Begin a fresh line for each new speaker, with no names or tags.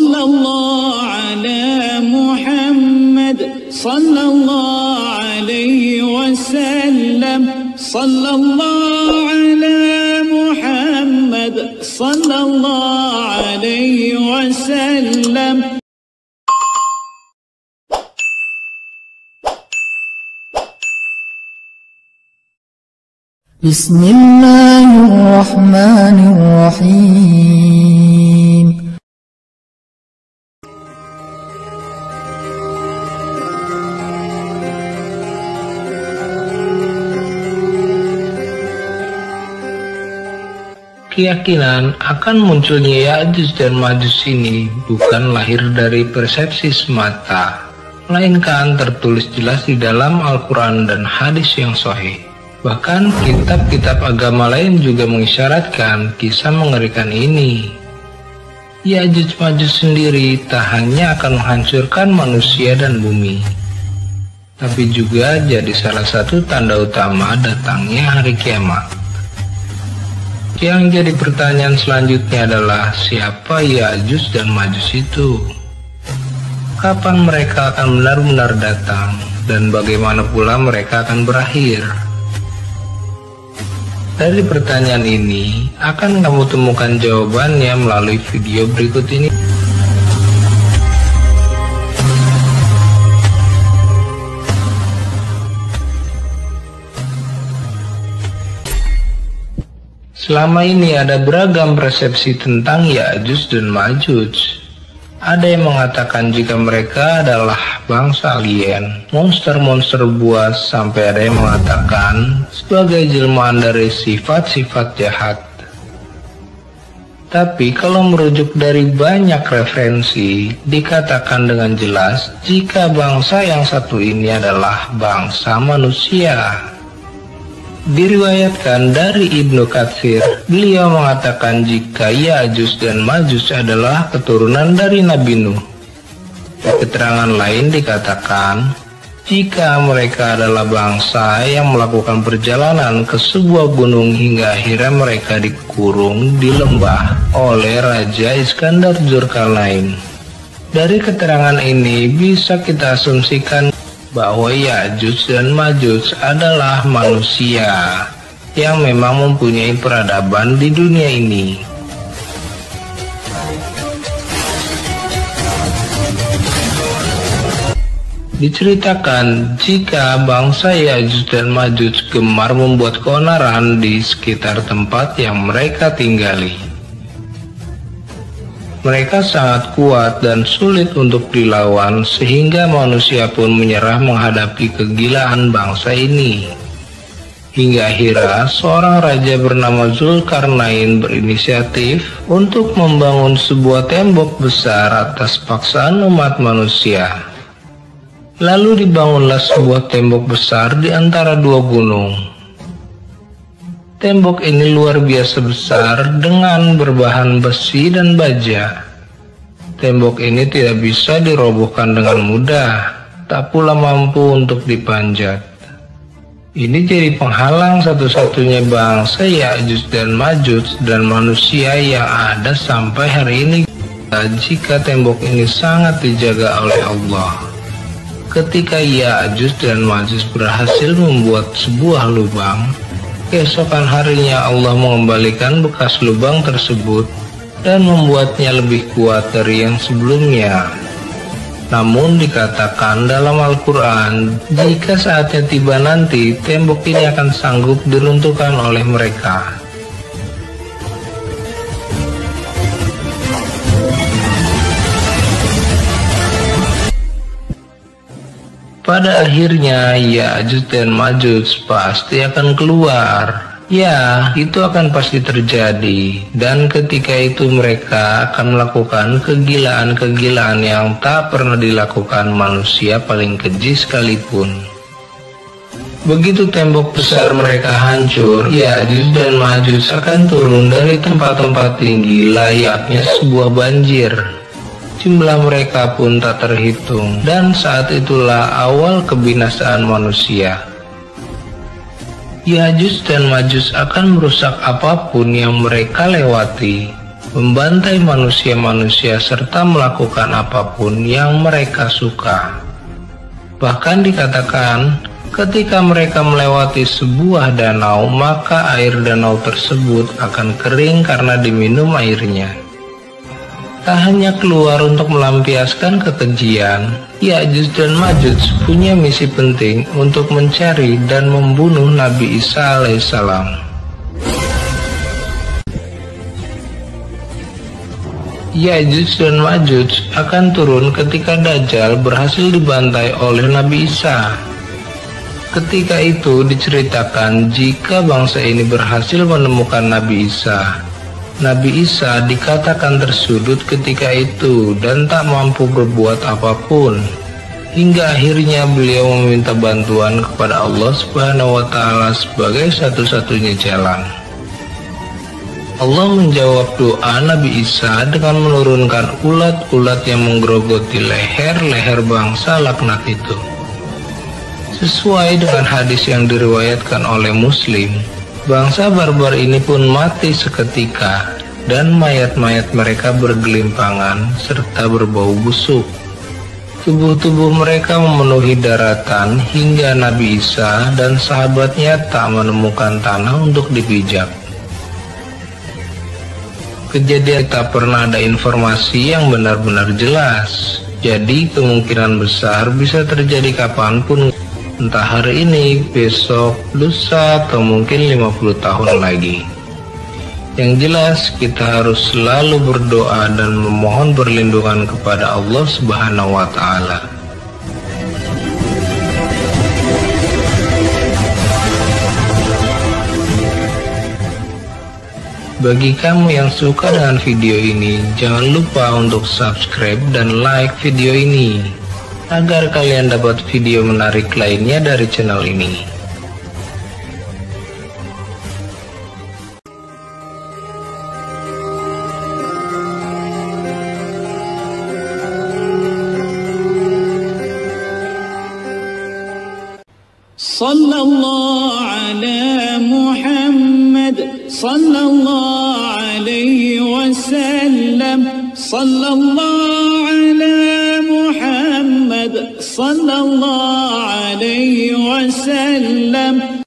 Sallallahu ala Muhammad, sallallahu alaihi wasallam, sallallahu ala Muhammad, sallallahu alaihi wasallam.
Bismillahirrahmanirrahim.
Keyakinan akan munculnya Ya'juj dan Ma'juj ini bukan lahir dari persepsi semata, melainkan tertulis jelas di dalam Al-Quran dan hadis yang sahih. Bahkan kitab-kitab agama lain juga mengisyaratkan kisah mengerikan ini. Ya'juj Ma'juj sendiri tak hanya akan menghancurkan manusia dan bumi, tapi juga jadi salah satu tanda utama datangnya hari kiamat. Yang jadi pertanyaan selanjutnya adalah siapa Ya'juj dan Ma'juj itu? Kapan mereka akan benar-benar datang? Dan bagaimana pula mereka akan berakhir? Dari pertanyaan ini akan kamu temukan jawabannya melalui video berikut ini. Selama ini ada beragam persepsi tentang Ya'juj dan Ma'juj. Ada yang mengatakan jika mereka adalah bangsa alien, monster-monster buas, sampai ada yang mengatakan sebagai jelmaan dari sifat-sifat jahat. Tapi kalau merujuk dari banyak referensi, dikatakan dengan jelas jika bangsa yang satu ini adalah bangsa manusia. Diriwayatkan dari Ibnu Katsir, beliau mengatakan jika Ya'juj dan Ma'juj adalah keturunan dari Nabi Nuh. Di keterangan lain dikatakan jika mereka adalah bangsa yang melakukan perjalanan ke sebuah gunung hingga akhirnya mereka dikurung di lembah oleh Raja Iskandar Dzulkarnain. Dari keterangan ini bisa kita asumsikan bahwa Ya'juj dan Ma'juj adalah manusia yang memang mempunyai peradaban di dunia ini. Diceritakan jika bangsa Ya'juj dan Ma'juj gemar membuat keonaran di sekitar tempat yang mereka tinggali. Mereka sangat kuat dan sulit untuk dilawan sehingga manusia pun menyerah menghadapi kegilaan bangsa ini. Hingga akhirnya seorang raja bernama Dzulkarnain berinisiatif untuk membangun sebuah tembok besar atas paksaan umat manusia. Lalu dibangunlah sebuah tembok besar di antara dua gunung. Tembok ini luar biasa besar dengan berbahan besi dan baja. Tembok ini tidak bisa dirobohkan dengan mudah, tak pula mampu untuk dipanjat. Ini jadi penghalang satu-satunya bangsa Ya'juj dan Ma'juj dan manusia yang ada sampai hari ini. Jika tembok ini sangat dijaga oleh Allah. Ketika Ya'juj dan Ma'juj berhasil membuat sebuah lubang, keesokan harinya Allah mengembalikan bekas lubang tersebut dan membuatnya lebih kuat dari yang sebelumnya. Namun dikatakan dalam Al-Quran, jika saatnya tiba nanti, tembok ini akan sanggup diruntuhkan oleh mereka. Pada akhirnya Ya'juj dan Ma'juj pasti akan keluar. Ya, itu akan pasti terjadi. Dan ketika itu mereka akan melakukan kegilaan-kegilaan yang tak pernah dilakukan manusia paling keji sekalipun. Begitu tembok besar mereka hancur, Ya'juj dan Ma'juj akan turun dari tempat-tempat tinggi layaknya sebuah banjir. Jumlah mereka pun tak terhitung, dan saat itulah awal kebinasaan manusia. Ya'juj dan Ma'juj akan merusak apapun yang mereka lewati. membantai manusia-manusia serta melakukan apapun yang mereka suka. Bahkan dikatakan, ketika mereka melewati sebuah danau, maka air danau tersebut akan kering karena diminum airnya. Tak hanya keluar untuk melampiaskan kekejian, Ya'juj dan Ma'juj punya misi penting untuk mencari dan membunuh Nabi Isa alaihissalam. Ya'juj dan Ma'juj akan turun ketika Dajjal berhasil dibantai oleh Nabi Isa. Ketika itu diceritakan jika bangsa ini berhasil menemukan Nabi Isa, Nabi Isa dikatakan tersudut ketika itu dan tak mampu berbuat apapun, hingga akhirnya beliau meminta bantuan kepada Allah Subhanahu wa Ta'ala sebagai satu-satunya jalan. Allah menjawab doa Nabi Isa dengan menurunkan ulat-ulat yang menggerogoti leher-leher bangsa laknat itu. Sesuai dengan hadis yang diriwayatkan oleh Muslim, bangsa barbar ini pun mati seketika dan mayat-mayat mereka bergelimpangan serta berbau busuk. Tubuh-tubuh mereka memenuhi daratan hingga Nabi Isa dan sahabatnya tak menemukan tanah untuk dipijak. Kejadian tak pernah ada informasi yang benar-benar jelas, jadi kemungkinan besar bisa terjadi kapanpun, entah hari ini, besok, lusa, atau mungkin 50 tahun lagi. Yang jelas kita harus selalu berdoa dan memohon perlindungan kepada Allah Subhanahu wa Ta'ala. Bagi kamu yang suka dengan video ini, jangan lupa untuk subscribe dan like video ini agar kalian dapat video menarik lainnya dari channel ini.
Sallallahu ala Muhammad, sallallahu alaihi wasallam, sallallahu ala Muhammad, sallallahu alaihi wasallam.